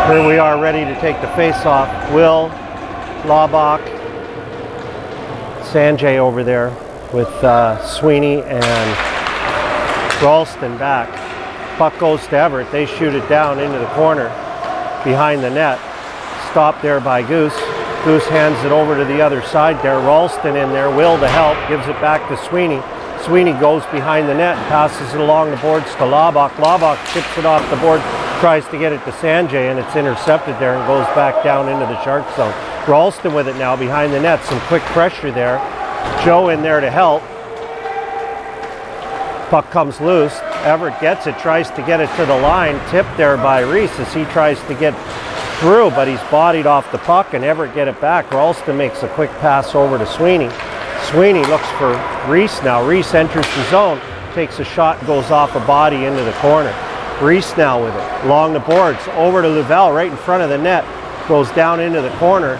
Here we are ready to take the face-off. Will, Laubach, Sanjay over there with Sweeney and Ralston back. Puck goes to Everett. They shoot it down into the corner behind the net. Stopped there by Goose. Goose hands it over to the other side there. Ralston in there. Will to help. Gives it back to Sweeney. Sweeney goes behind the net and passes it along the boards to Laubach. Laubach chips it off the board, tries to get it to Sanjay, and it's intercepted there and goes back down into the Shark zone. Ralston with it now behind the net. Some quick pressure there. Joe in there to help. Puck comes loose. Everett gets it, tries to get it to the line. Tipped there by Reese as he tries to get through, but he's bodied off the puck, and Everett get it back. Ralston makes a quick pass over to Sweeney. Sweeney looks for Reese now. Reese enters the zone, takes a shot, goes off a body into the corner. Reese now with it, along the boards, over to Lavelle, right in front of the net. Goes down into the corner.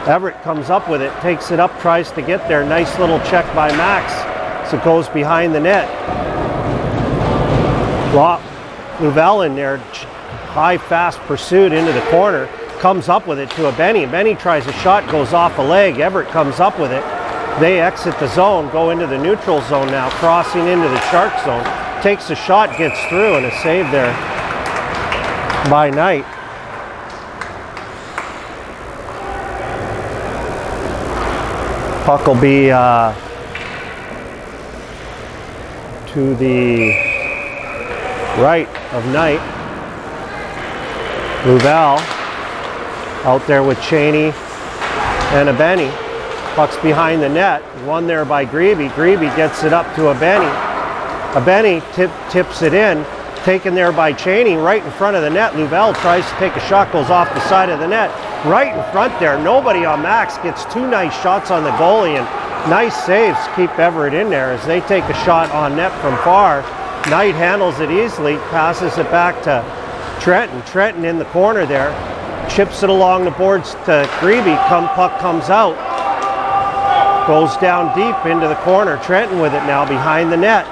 Everett comes up with it, takes it up, tries to get there. Nice little check by Max. So it goes behind the net. Lavelle in there, high, fast pursuit into the corner. Comes up with it to a Benny. Benny tries a shot, goes off a leg. Everett comes up with it. They exit the zone, go into the neutral zone now, crossing into the Shark zone. Takes a shot, gets through, and a save there by Knight. Puck will be to the right of Knight. Lavelle out there with Cheney and a Benny. Puck's behind the net. One there by Greeby. Greeby gets it up to a Benny. A Benny tips it in. Taken there by Cheney right in front of the net. Lavelle tries to take a shot, goes off the side of the net. Right in front there. Nobody on Max. Gets two nice shots on the goalie and nice saves to keep Everett in there as they take a shot on net from far. Knight handles it easily. Passes it back to Trenton. Trenton in the corner there. Chips it along the boards to Greeby. Puck comes out. Goes down deep into the corner. Trenton with it now behind the net.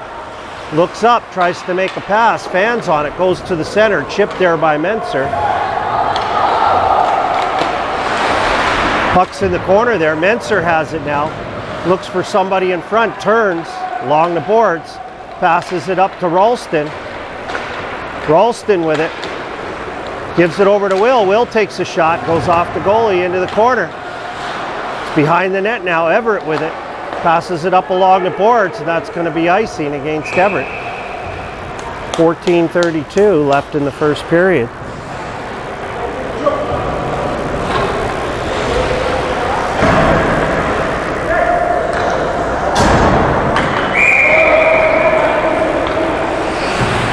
Looks up, tries to make a pass. Fans on it, goes to the center. Chipped there by Menser. Puck's in the corner there. Menser has it now. Looks for somebody in front. Turns along the boards. Passes it up to Ralston. Ralston with it. Gives it over to Will. Will takes a shot. Goes off the goalie into the corner. Behind the net now, Everett with it. Passes it up along the boards, and that's going to be icing against Everett. 14:32 left in the first period.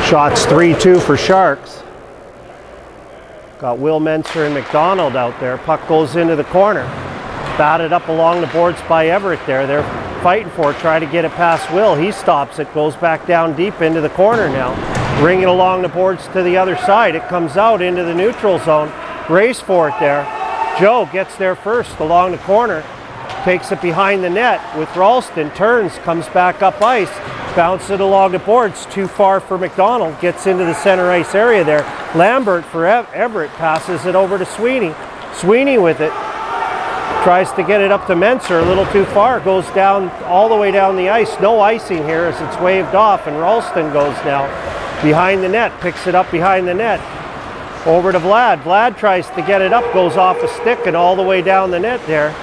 Shots 3-2 for Sharks. Got Will Menser and McDonald out there. Puck goes into the corner. Batted up along the boards by Everett there. They're fighting for it, try to get it past Will. He stops it, goes back down deep into the corner now. Ring it along the boards to the other side. It comes out into the neutral zone. Race for it there. Joe gets there first along the corner. Takes it behind the net with Ralston. Turns, comes back up ice. Bounces it along the boards. Too far for McDonald. Gets into the center ice area there. Lambert for Everett passes it over to Sweeney. Sweeney with it. Tries to get it up to Menser, a little too far, goes down all the way down the ice. No icing here as it's waved off, and Ralston goes now behind the net, picks it up behind the net. Over to Vlad. Vlad tries to get it up, goes off a stick and all the way down the net there.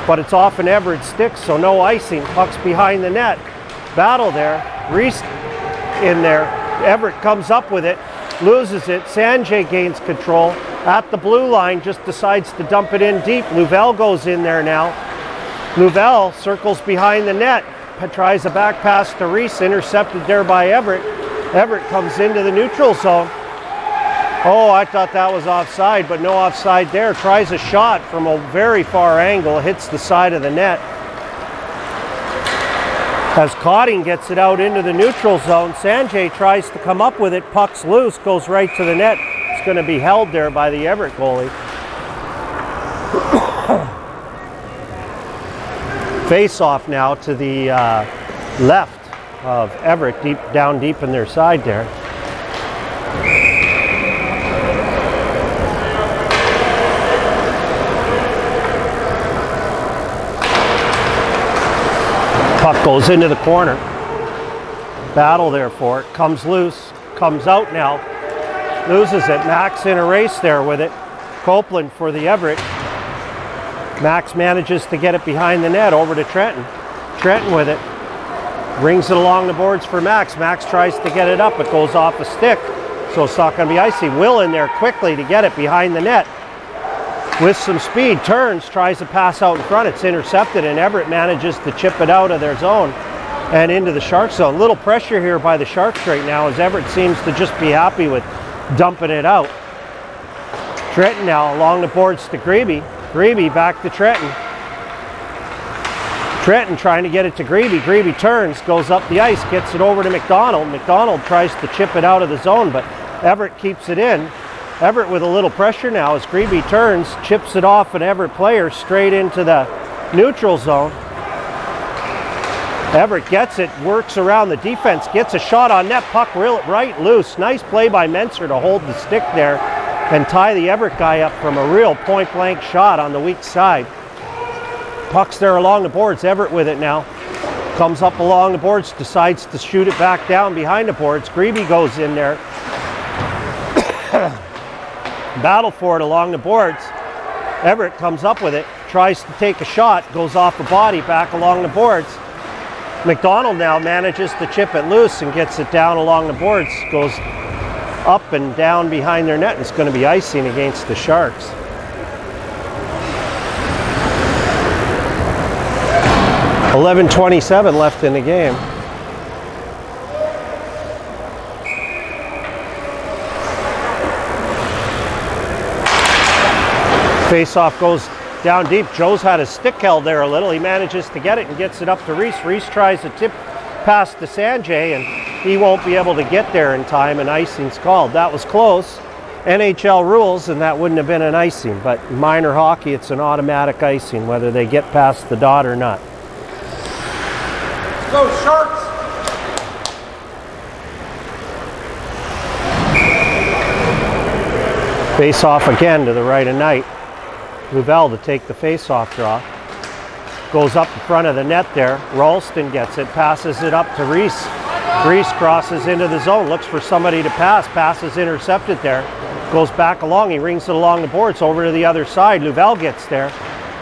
But it's off an Everett stick, so no icing. Puck's behind the net. Battle there. Reese in there. Everett comes up with it, loses it. Sanjay gains control. At the blue line, just decides to dump it in deep. Lavelle goes in there now. Lavelle circles behind the net. Tries a back pass to Reese, intercepted there by Everett. Everett comes into the neutral zone. Oh, I thought that was offside, but no offside there. Tries a shot from a very far angle, hits the side of the net. As Cotting gets it out into the neutral zone, Sanjay tries to come up with it. Puck's loose, goes right to the net. It's going to be held there by the Everett goalie. Face off now to the left of Everett, down deep in their side there. Puck goes into the corner. Battle there for it. Comes loose. Comes out now. Loses it. Max in a race there with it. Copeland for the Everett. Max manages to get it behind the net over to Trenton. Trenton with it. Brings it along the boards for Max. Max tries to get it up. It goes off a stick, so it's not going to be icy. Will in there quickly to get it behind the net. With some speed, turns, tries to pass out in front. It's intercepted, and Everett manages to chip it out of their zone and into the Sharks zone. Little pressure here by the Sharks right now, as Everett seems to just be happy with dumping it out. Trenton now along the boards to Grebe. Grebe back to Trenton. Trenton trying to get it to Grebe. Grebe turns, goes up the ice, gets it over to McDonald. McDonald tries to chip it out of the zone, but Everett keeps it in. Everett with a little pressure now as Grebe turns, chips it off an Everett player straight into the neutral zone. Everett gets it, works around the defense, gets a shot on net, puck right loose. Nice play by Menser to hold the stick there and tie the Everett guy up from a real point-blank shot on the weak side. Puck's there along the boards. Everett with it now. Comes up along the boards, decides to shoot it back down behind the boards. Grebe goes in there. Battle for it along the boards. Everett comes up with it, tries to take a shot, goes off the body back along the boards. McDonald now manages to chip it loose and gets it down along the boards. Goes up and down behind their net. It's going to be icing against the Sharks. .11:27 left in the game. Face-off goes down deep. Joe's had his stick held there a little. He manages to get it and gets it up to Reese. Reese tries to tip past to Sanjay, and he won't be able to get there in time, and icing's called. That was close. NHL rules, and that wouldn't have been an icing, but minor hockey, it's an automatic icing, whether they get past the dot or not. Go Sharks! Face-off again to the right of Knight. Louvel to take the face-off draw. Goes up in front of the net there. Ralston gets it, passes it up to Reese. Reese crosses into the zone, looks for somebody to pass. Pass is intercepted there. Goes back along, he rings it along the boards over to the other side. Louvel gets there,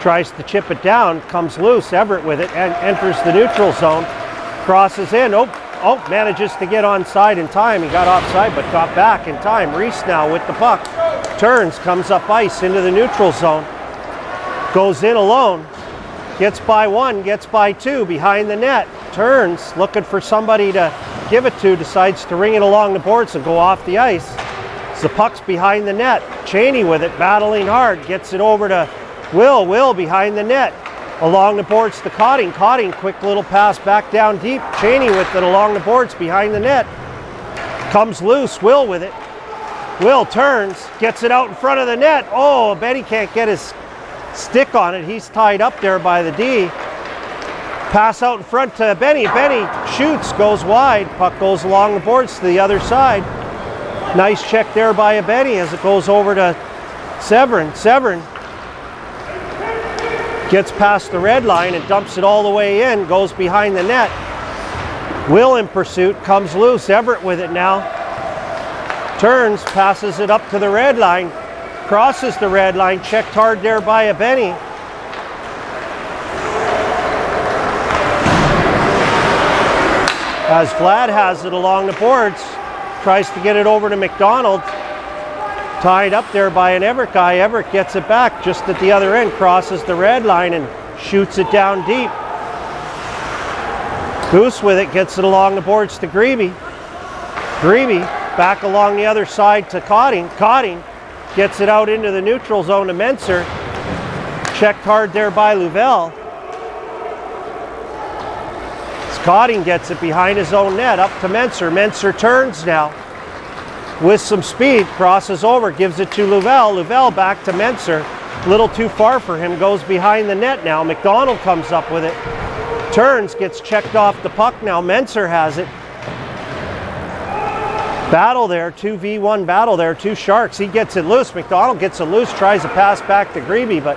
tries to chip it down, comes loose. Everett with it and enters the neutral zone. Crosses in, manages to get onside in time. He got offside but got back in time. Reese now with the puck. Turns, comes up ice into the neutral zone. Goes in alone. Gets by one, gets by two, behind the net. Turns, looking for somebody to give it to. Decides to ring it along the boards and go off the ice. The puck's behind the net. Cheney with it, battling hard. Gets it over to Will. Will behind the net. Along the boards to Cotting. Cotting, quick little pass back down deep. Cheney with it along the boards behind the net. Comes loose. Will with it. Will turns, gets it out in front of the net. Oh, Benny can't get his stick on it. He's tied up there by the D. Pass out in front to Benny. Benny shoots, goes wide. Puck goes along the boards to the other side. Nice check there by Benny as it goes over to Severin. Severin gets past the red line and dumps it all the way in. Goes behind the net. Will in pursuit, comes loose. Everett with it now. Turns, passes it up to the red line, crosses the red line, checked hard there by a Benny. As Vlad has it along the boards, tries to get it over to McDonald. Tied up there by an Everett guy. Everett gets it back just at the other end, crosses the red line and shoots it down deep. Goose with it, gets it along the boards to Grebe. Grebe back along the other side to Cotting. Cotting gets it out into the neutral zone to Menser. Checked hard there by Louvel. Cotting gets it behind his own net, up to Menser. Menser turns now with some speed, crosses over, gives it to Louvel. Louvel back to Menser. A little too far for him, goes behind the net now. McDonald comes up with it. Turns, gets checked off the puck now. Menser has it. Battle there, 2v1 battle there, two Sharks. He gets it loose. McDonald gets it loose, tries to pass back to Grebe, but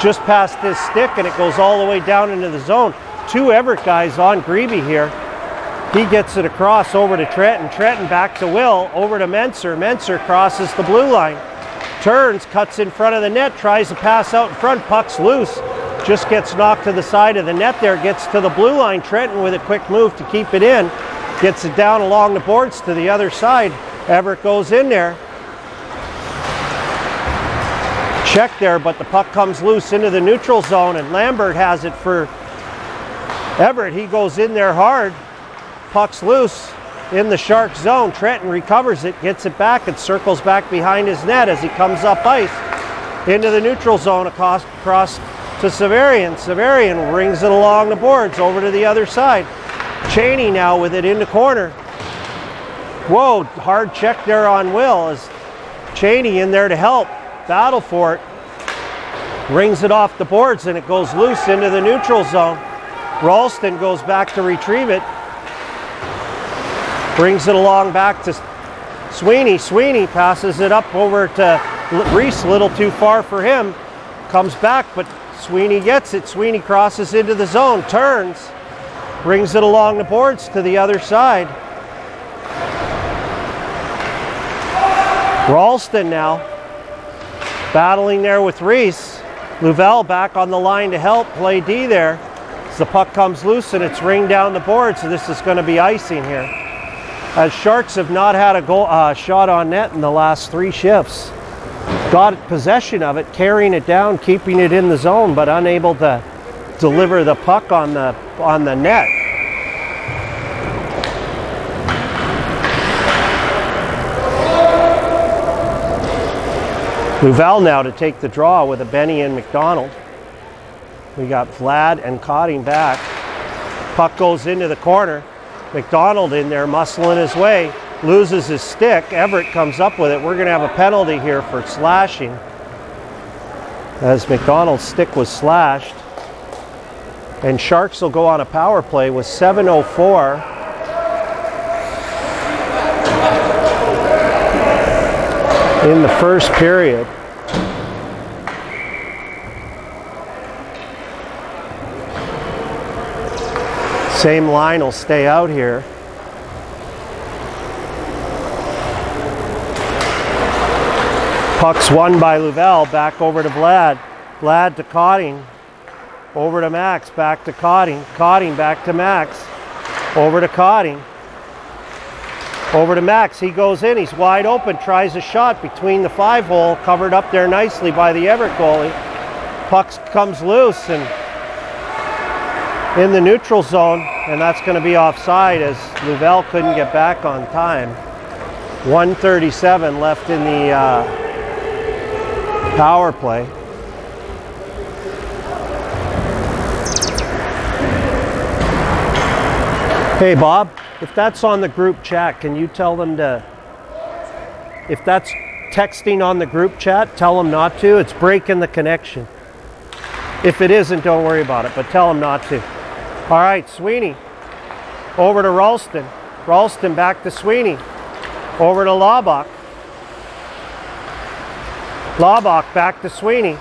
just past his stick and it goes all the way down into the zone. two Everett guys on Grebe here. He gets it across over to Trenton. Trenton back to Will, over to Menser. Menser crosses the blue line. Turns, cuts in front of the net, tries to pass out in front. Puck's loose. Just gets knocked to the side of the net there. Gets to the blue line. Trenton with a quick move to keep it in. Gets it down along the boards to the other side. Everett goes in there. Check there, but the puck comes loose into the neutral zone, and Lambert has it for Everett. He goes in there hard. Puck's loose in the Shark zone. Trenton recovers it, gets it back, and circles back behind his net as he comes up ice into the neutral zone across to Severian. Severian rings it along the boards over to the other side. Cheney now with it in the corner. Whoa, hard check there on Will as Cheney in there to help. Battle for it. Rings it off the boards and it goes loose into the neutral zone. Ralston goes back to retrieve it. Brings it along back to Sweeney. Sweeney passes it up over to Reese, a little too far for him. Comes back, but Sweeney gets it. Sweeney crosses into the zone, turns, brings it along the boards to the other side. Ralston now battling there with Reese. Louvel back on the line to help play D there. As the puck comes loose and it's ringed down the board, so this is going to be icing here. As Sharks have not had a goal, shot on net in the last 3 shifts. Got possession of it, carrying it down, keeping it in the zone, but unable to deliver the puck on the net. Louvel now to take the draw with a Benny and McDonald. We got Vlad and Cotting back. Puck goes into the corner. McDonald in there muscling his way, loses his stick. Everett comes up with it. We're going to have a penalty here for slashing, as McDonald's stick was slashed. And Sharks will go on a power play with 7:04. In the first period. Same line will stay out here. Puck's won by Louvel, back over to Vlad. Vlad to Cotting, over to Max, back to Cotting. Cotting back to Max, over to Cotting. Over to Max, he goes in, he's wide open, tries a shot between the 5-hole, covered up there nicely by the Everett goalie. Puck comes loose and in the neutral zone, and that's going to be offside as Louvel couldn't get back on time. 1:37 left in the power play. Hey Bob, if that's on the group chat, can you tell them to, if that's texting on the group chat, tell them not to. It's breaking the connection. If it isn't, don't worry about it, but tell them not to. All right, Sweeney, over to Ralston. Ralston back to Sweeney, over to Laubach. Laubach back to Sweeney,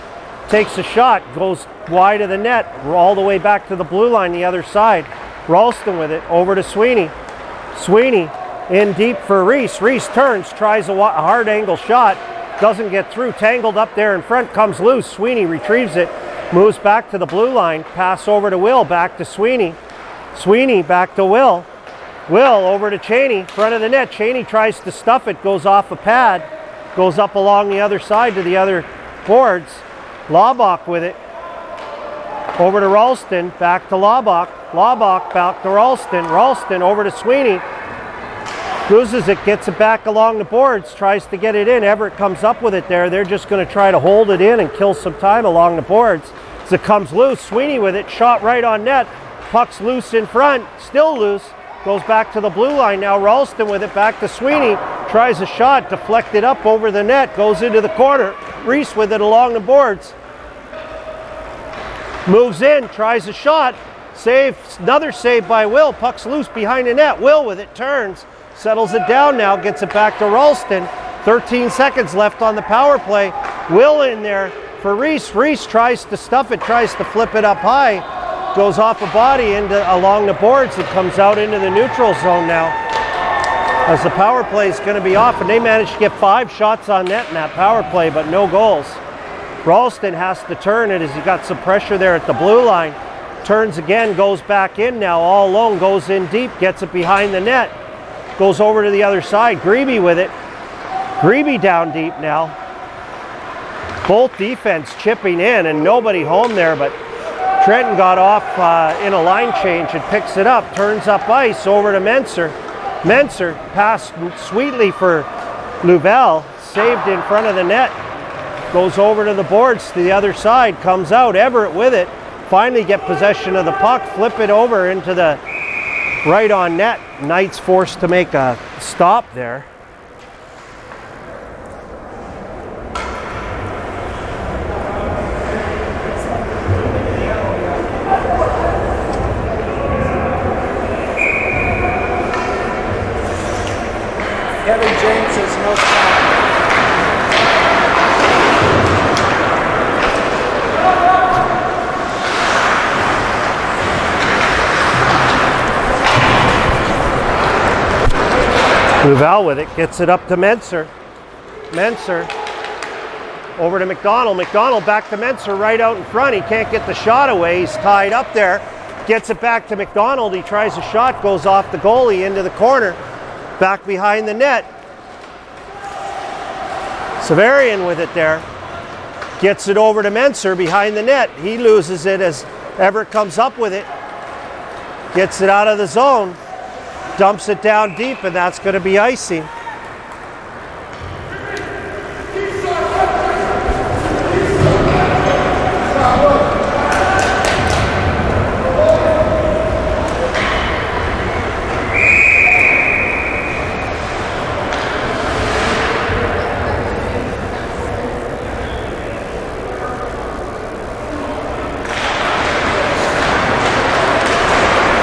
takes a shot, goes wide of the net, all the way back to the blue line the other side. Ralston with it, over to Sweeney. Sweeney in deep for Reese. Reese turns, tries a hard angle shot, doesn't get through, tangled up there in front, comes loose. Sweeney retrieves it, moves back to the blue line, pass over to Will, back to Sweeney. Sweeney back to Will. Will over to Cheney, front of the net. Cheney tries to stuff it, goes off a pad, goes up along the other side to the other boards. Laubach with it. Over to Ralston, back to Laubach. Laubach back to Ralston. Ralston over to Sweeney. Loses it, gets it back along the boards, tries to get it in. Everett comes up with it there. They're just going to try to hold it in and kill some time along the boards. As it comes loose, Sweeney with it, shot right on net. Puck's loose in front, still loose. Goes back to the blue line now. Ralston with it, back to Sweeney. Tries a shot, deflected up over the net, goes into the corner. Reese with it along the boards. Moves in, tries a shot. Save, another save by Will. Puck's loose behind the net. Will with it, turns. Settles it down now, gets it back to Ralston. 13 seconds left on the power play. Will in there for Reese. Reese tries to stuff it, tries to flip it up high. goes off a body along the boards. It comes out into the neutral zone now, as the power play is going to be off, and they managed to get 5 shots on net in that power play, but no goals. Ralston has to turn it as he got some pressure there at the blue line. Turns again, goes back in now, all alone, goes in deep, gets it behind the net, goes over to the other side. Grebe with it. Grebe down deep now. Both defense chipping in, and nobody home there, but Trenton got off in a line change and picks it up, turns up ice over to Menser. Menser passed sweetly for Louvel, saved in front of the net, goes over to the boards to the other side, comes out. Everett with it, finally get possession of the puck, flip it over into the right on net. Knight's forced to make a stop there. Kevin James says no foul. Louvel with it, gets it up to Menser. Menser over to McDonald. McDonald back to Menser right out in front. He can't get the shot away. He's tied up there. Gets it back to McDonald. He tries a shot, goes off the goalie into the corner. Back behind the net. Severian with it there. Gets it over to Menser behind the net. He loses it as Everett comes up with it. Gets it out of the zone. Dumps it down deep, and that's going to be icing.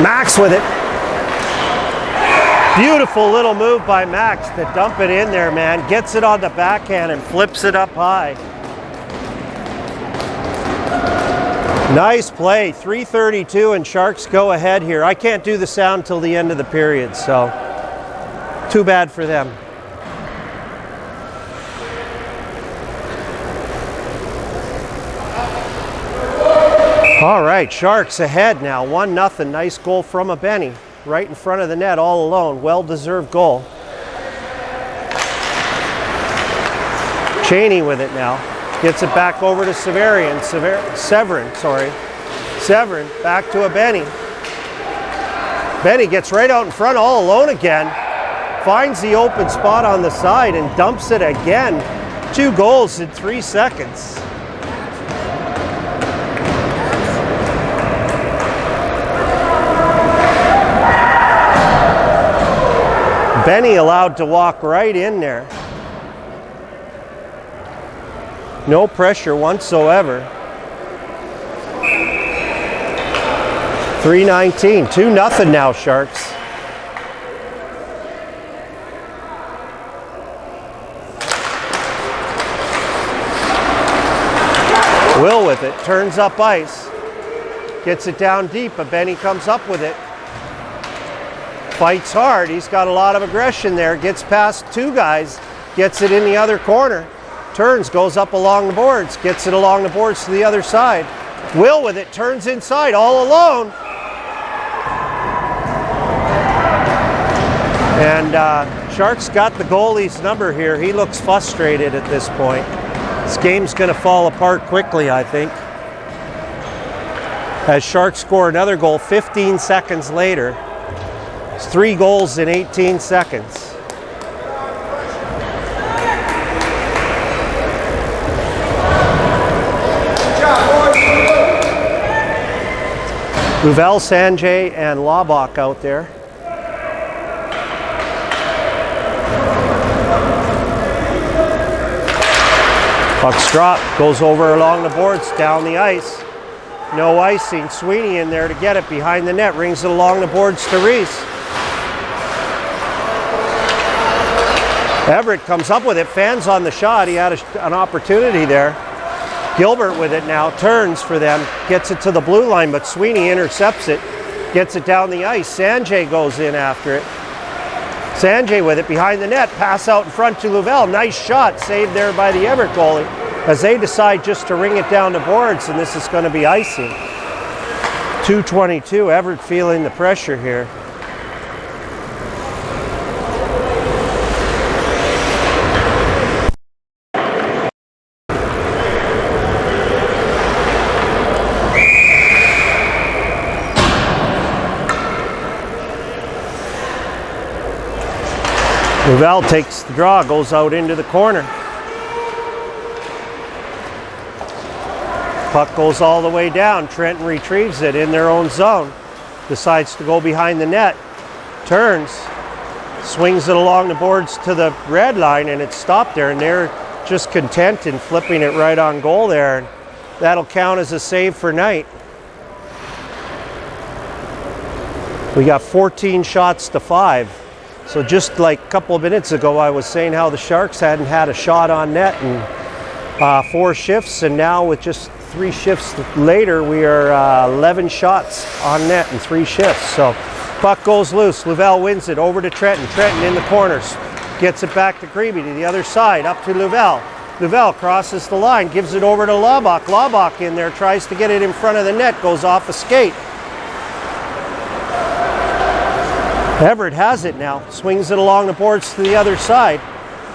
Max with it. Beautiful little move by Max to dump it in there, man. Gets it on the backhand and flips it up high. Nice play. 3:32 and Sharks go ahead here. I can't do the sound till the end of the period, so too bad for them. All right, Sharks ahead now, 1-0. Nice goal from a Benny. Right in front of the net, all alone. Well-deserved goal. Cheney with it now. Gets it back over to Severin, back to a Benny. Benny gets right out in front, all alone again. Finds the open spot on the side and dumps it again. 2 goals in 3 seconds. Benny allowed to walk right in there. No pressure whatsoever. 3:19, 2-0 now, Sharks. Will with it, turns up ice. Gets it down deep, but Benny comes up with it. Fights hard. He's got a lot of aggression there. Gets past 2 guys. Gets it in the other corner. Turns, goes up along the boards. Gets it along the boards to the other side. Will with it. Turns inside all alone. And Sharks got the goalie's number here. He looks frustrated at this point. This game's going to fall apart quickly, I think. As Sharks score another goal 15 seconds later. 3 goals in 18 seconds. Louvel, Sanjay, and Laubach out there. Puck's dropped, goes over along the boards, down the ice. No icing. Sweeney in there to get it behind the net, rings it along the boards to Reese. Everett comes up with it, fans on the shot. He had an opportunity there. Gilbert with it now, turns for them, gets it to the blue line, but Sweeney intercepts it, gets it down the ice. Sanjay goes in after it. Sanjay with it behind the net, pass out in front to Louvel. Nice shot, saved there by the Everett goalie as they decide just to ring it down the boards, and this is going to be icing. 2:22, Everett feeling the pressure here. Louvel takes the draw, goes out into the corner. Puck goes all the way down. Trenton retrieves it in their own zone. Decides to go behind the net. Turns. Swings it along the boards to the red line, and it's stopped there. And they're just content in flipping it right on goal there. And that'll count as a save for Knight. We got 14 shots to 5. So just like a couple of minutes ago, I was saying how the Sharks hadn't had a shot on net in 4 shifts, and now with just 3 shifts later, we are 11 shots on net in 3 shifts. So puck goes loose. Louvel wins it over to Trenton. Trenton in the corners. Gets it back to Grebe to the other side, up to Louvel. Louvel crosses the line, gives it over to Laubach. Laubach in there, tries to get it in front of the net, goes off a skate. Everett has it now, swings it along the boards to the other side,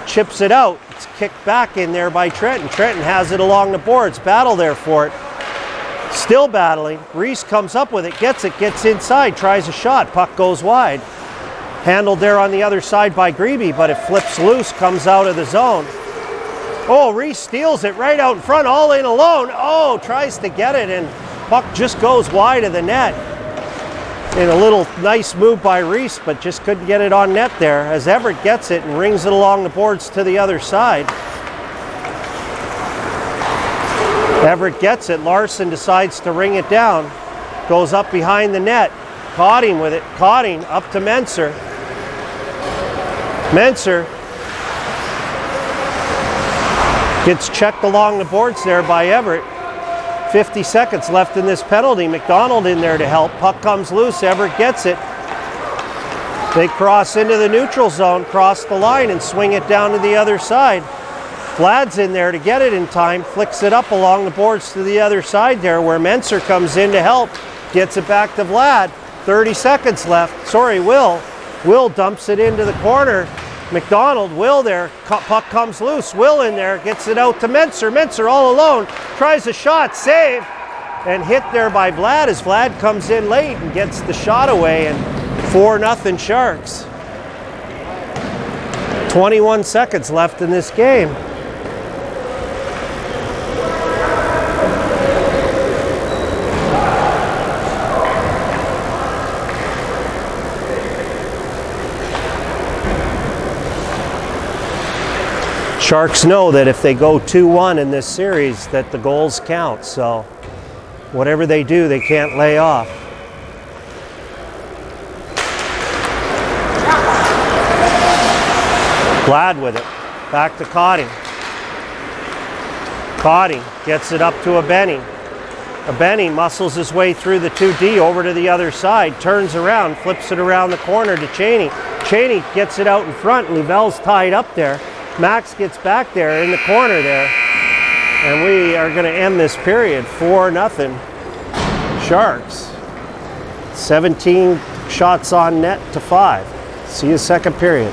chips it out. It's kicked back in there by Trenton. Trenton has it along the boards, battle there for it. Still battling. Reese comes up with it, gets inside, tries a shot, puck goes wide. Handled there on the other side by Grebe, but it flips loose, comes out of the zone. Oh, Reese steals it right out in front, all in alone. Oh, tries to get it, and puck just goes wide of the net. In a little nice move by Reese, but just couldn't get it on net there as Everett gets it and rings it along the boards to the other side. Everett gets it. Larson decides to ring it down. Goes up behind the net. Cotting with it. Cotting up to Menser. Menser gets checked along the boards there by Everett. 50 seconds left in this penalty. McDonald in there to help. Puck comes loose. Everett gets it. They cross into the neutral zone, cross the line, and swing it down to the other side. Vlad's in there to get it in time. Flicks it up along the boards to the other side there, where Menser comes in to help. Gets it back to Vlad. 30 seconds left. Sorry, Will. Will dumps it into the corner. McDonald, Will there, puck comes loose. Will in there, gets it out to Menser. Menser all alone, tries a shot, save, and hit there by Vlad as Vlad comes in late and gets the shot away, and 4-0 Sharks. 21 seconds left in this game. Sharks know that if they go 2-1 in this series, that the goals count. So whatever they do, they can't lay off. Glad with it. Back to Cotting. Cotting gets it up to a Benny. A Benny muscles his way through the 2D over to the other side, turns around, flips it around the corner to Cheney. Cheney gets it out in front. Louvel's tied up there. Max gets back there in the corner there, and we are going to end this period 4-0 Sharks. 17 shots on net to 5. See you second period.